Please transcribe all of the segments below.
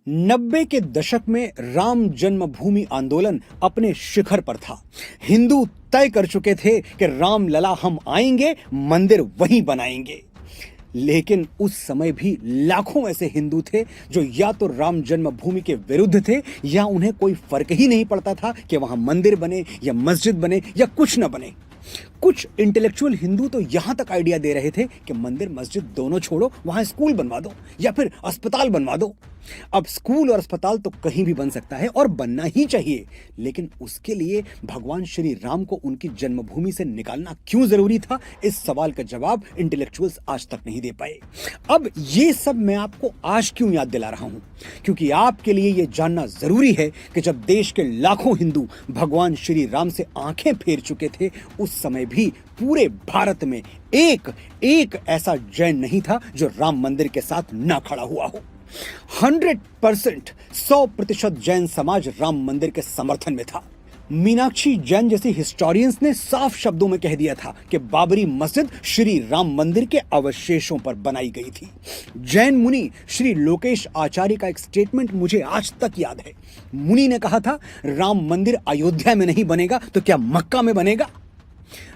90 के दशक में राम जन्मभूमि आंदोलन अपने शिखर पर था। हिंदू तय कर चुके थे कि राम लला हम आएंगे, मंदिर वहीं बनाएंगे। लेकिन उस समय भी लाखों ऐसे हिंदू थे जो या तो राम जन्मभूमि के विरुद्ध थे या उन्हें कोई फर्क ही नहीं पड़ता था कि वहां मंदिर बने या मस्जिद बने या कुछ न बने। कुछ इंटेलेक्चुअल हिंदू तो यहां तक आइडिया दे रहे थे कि मंदिर मस्जिद दोनों छोड़ो, वहां स्कूल बनवा दो या फिर अस्पताल बनवा दो। अब स्कूल और अस्पताल तो कहीं भी बन सकता है और बनना ही चाहिए, लेकिन उसके लिए भगवान श्री राम को उनकी जन्मभूमि से निकालना क्यों जरूरी था, इस सवाल का जवाब इंटेलेक्चुअल्स आज तक नहीं दे पाए। अब ये सब मैं आपको आज क्यों याद दिला रहा हूं, क्योंकि आपके लिए यह जानना जरूरी है कि जब देश के लाखों हिंदू भगवान श्री राम से आंखें फेर चुके थे, उस समय भी पूरे भारत में एक ऐसा जैन नहीं था जो राम मंदिर के साथ ना खड़ा हुआ हो। 100% 100% जैन समाज राम मंदिर के समर्थन में था। मीनाक्षी जैन जैसी हिस्टोरियंस ने साफ शब्दों में कह दिया था कि बाबरी मस्जिद श्री राम मंदिर के अवशेषों पर बनाई गई थी। जैन मुनि श्री लोकेश आचार्य का एक स्टेटमेंट मुझे आज तक याद है। मुनि ने कहा था, राम मंदिर अयोध्या में नहीं बनेगा तो क्या मक्का में बनेगा।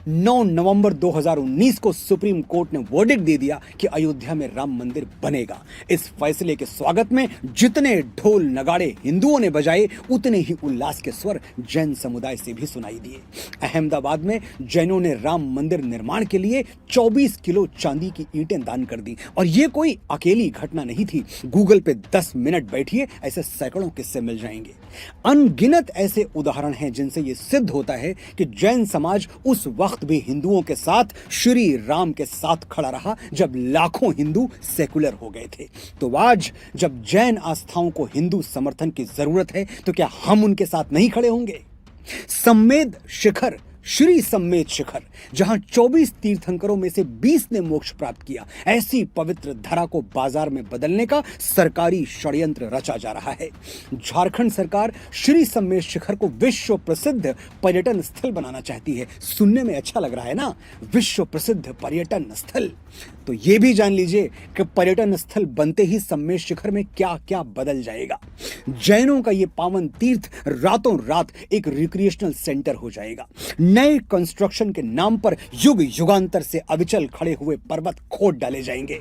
9 नवंबर 2019 को सुप्रीम कोर्ट ने वर्डिक्ट दे दिया कि अयोध्या में राम मंदिर बनेगा। इस फैसले के स्वागत में जितने ढोल नगाड़े हिंदुओं ने बजाए, उतने ही उल्लास के स्वर जैन समुदाय से भी सुनाई दिए। अहमदाबाद में जैनों ने राम मंदिर निर्माण के लिए 24 किलो चांदी की ईंटें दान कर दी। और यह कोई अकेली घटना नहीं थी। गूगल पे 10 मिनट बैठिए, ऐसे सैकड़ों किस्से मिल जाएंगे। अनगिनत ऐसे उदाहरण हैं जिनसे यह सिद्ध होता है कि जैन समाज उस वक्त भी हिंदुओं के साथ, श्री राम के साथ खड़ा रहा जब लाखों हिंदू सेकुलर हो गए थे। तो आज जब जैन आस्थाओं को हिंदू समर्थन की जरूरत है, तो क्या हम उनके साथ नहीं खड़े होंगे। सम्मेद शिखर, श्री सम्मेद शिखर, जहां 24 तीर्थंकरों में से 20 ने मोक्ष प्राप्त किया, ऐसी पवित्र धरा को बाजार में बदलने का सरकारी षड्यंत्र रचा जा रहा है। झारखंड सरकार श्री सम्मेद शिखर को विश्व प्रसिद्ध पर्यटन स्थल बनाना चाहती है। सुनने में अच्छा लग रहा है ना, विश्व प्रसिद्ध पर्यटन स्थल। तो यह भी जान लीजिए कि पर्यटन स्थल बनते ही सम्मेद शिखर में क्या क्या बदल जाएगा। जैनों का यह पावन तीर्थ रातों रात एक रिक्रिएशनल सेंटर हो जाएगा। नए कंस्ट्रक्शन के नाम पर युग युगांतर से अविचल खड़े हुए पर्वत खोद डाले जाएंगे।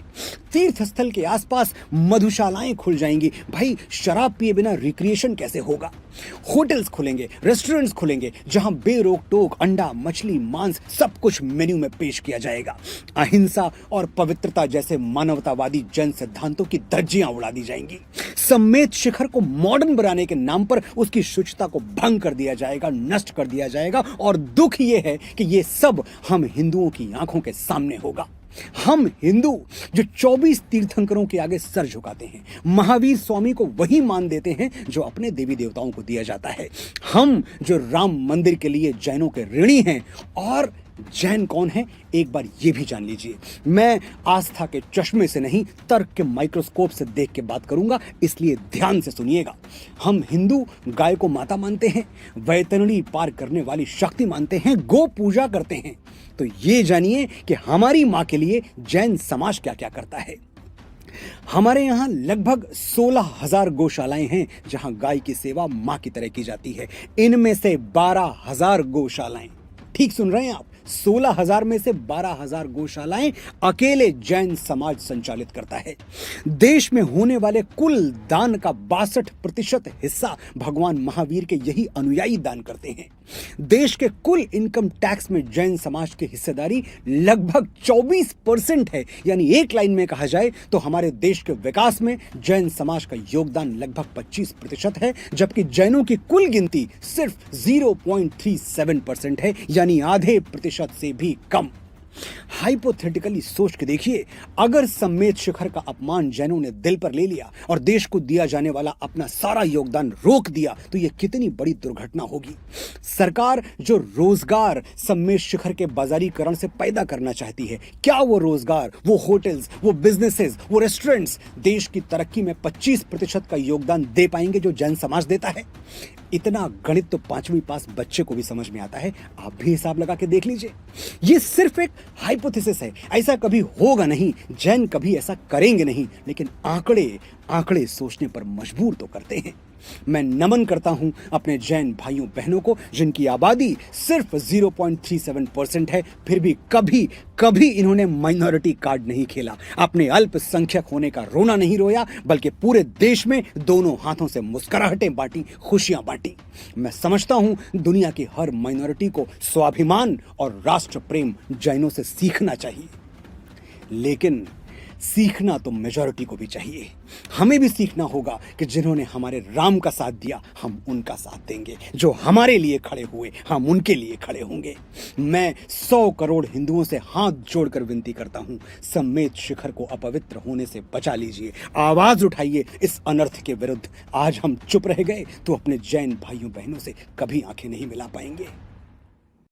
तीर्थ स्थल के आसपास मधुशालाएं खुल जाएंगी। भाई, शराब पिए बिना रिक्रिएशन कैसे होगा। होटल्स खुलेंगे, रेस्टोरेंट्स खुलेंगे, जहां बेरोक टोक अंडा, मछली, मांस सब कुछ मेन्यू में पेश किया जाएगा। अहिंसा और पवित्रता जैसे मानवतावादी जैन सिद्धांतों की धज्जियां उड़ा दी जाएंगी। सम्मेद शिखर को मॉडर्न बनाने के नाम पर उसकी शुचिता को भंग कर दिया जाएगा, नष्ट कर दिया जाएगा। और दुख यह है कि यह सब हम हिंदुओं की आंखों के सामने होगा। हम हिंदू जो 24 तीर्थंकरों के आगे सर झुकाते हैं, महावीर स्वामी को वही मान देते हैं जो अपने देवी देवताओं को दिया जाता है। हम जो राम मंदिर के लिए जैनों के ऋणी हैं। और जैन कौन है, एक बार ये भी जान लीजिए। मैं आस्था के चश्मे से नहीं, तर्क के माइक्रोस्कोप से देख के बात करूंगा, इसलिए ध्यान से सुनिएगा। हम हिंदू गाय को माता मानते हैं, वैतरणी पार करने वाली शक्ति मानते हैं, गो पूजा करते हैं। तो ये जानिए कि हमारी मां के लिए जैन समाज क्या क्या करता है। हमारे यहां लगभग 16,000 गौशालाएं हैं जहां गाय की सेवा मां की तरह की जाती है। इनमें से 12,000 गौशालाएं, ठीक सुन रहे हैं आप, 16,000 में से 12,000 गौशालाएं अकेले जैन समाज संचालित करता है। देश में होने वाले कुल दान का 62% हिस्सा भगवान महावीर के यही अनुयायी दान करते हैं। देश के कुल इनकम टैक्स में जैन समाज की हिस्सेदारी लगभग 24% है। यानी एक लाइन में कहा जाए तो हमारे देश के विकास में जैन समाज का योगदान लगभग 25% है, जबकि जैनों की कुल गिनती सिर्फ 0.37% है, यानी आधे प्रतिशत से भी कम। हाइपोथेटिकली सोच के देखिए, अगर सम्मेद शिखर का अपमान जैनों ने दिल पर ले लिया और देश को दिया जाने वाला अपना सारा योगदान रोक दिया, तो यह कितनी बड़ी दुर्घटना होगी। सरकार जो रोजगार सम्मेद शिखर के बाजारीकरण से पैदा करना चाहती है, क्या वो रोजगार, वो होटल्स, वो बिजनेसेस, वो रेस्टोरेंट्स देश की तरक्की में 25% का योगदान दे पाएंगे जो जैन समाज देता है। इतना गणित तो 5वीं पास बच्चे को भी समझ में आता है। आप भी हिसाब लगा के देख लीजिए। ये सिर्फ एक हाइपोथेसिस है, ऐसा कभी होगा नहीं, जैन कभी ऐसा करेंगे नहीं, लेकिन आंकड़े आंकड़े सोचने पर मजबूर तो करते हैं। मैं नमन करता हूं अपने जैन भाइयों बहनों को जिनकी आबादी सिर्फ 0.37% है, फिर भी कभी कभी इन्होंने माइनॉरिटी कार्ड नहीं खेला, अपने अल्पसंख्यक होने का रोना नहीं रोया, बल्कि पूरे देश में दोनों हाथों से मुस्कुराहटें बांटी, खुशियां बांटी। मैं समझता हूं दुनिया की हर माइनॉरिटी को स्वाभिमान और राष्ट्र प्रेम जैनों से सीखना चाहिए, लेकिन सीखना तो मेजॉरिटी को भी चाहिए। हमें भी सीखना होगा कि जिन्होंने हमारे राम का साथ दिया हम उनका साथ देंगे, जो हमारे लिए खड़े हुए हम उनके लिए खड़े होंगे। मैं 100 करोड़ हिंदुओं से हाथ जोड़कर विनती करता हूं, सम्मेद शिखर को अपवित्र होने से बचा लीजिए, आवाज उठाइए इस अनर्थ के विरुद्ध। आज हम चुप रह गए तो अपने जैन भाइयों बहनों से कभी आंखें नहीं मिला पाएंगे।